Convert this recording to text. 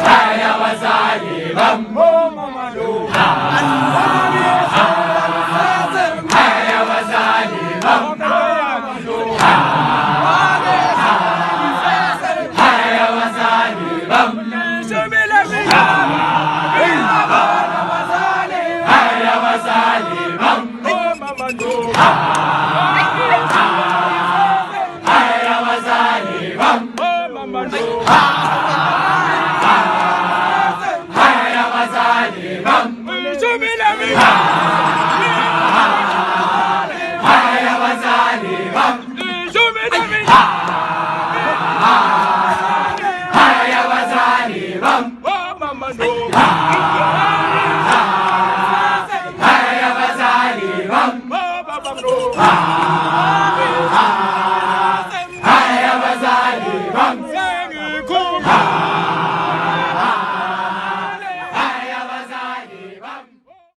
haya wazalimam haya wazalimam haya wazalimam haya wazalimam haya wazalimam haya wazalimam haya wazalimam haya wazalimam haya wazalimam haya wazalimam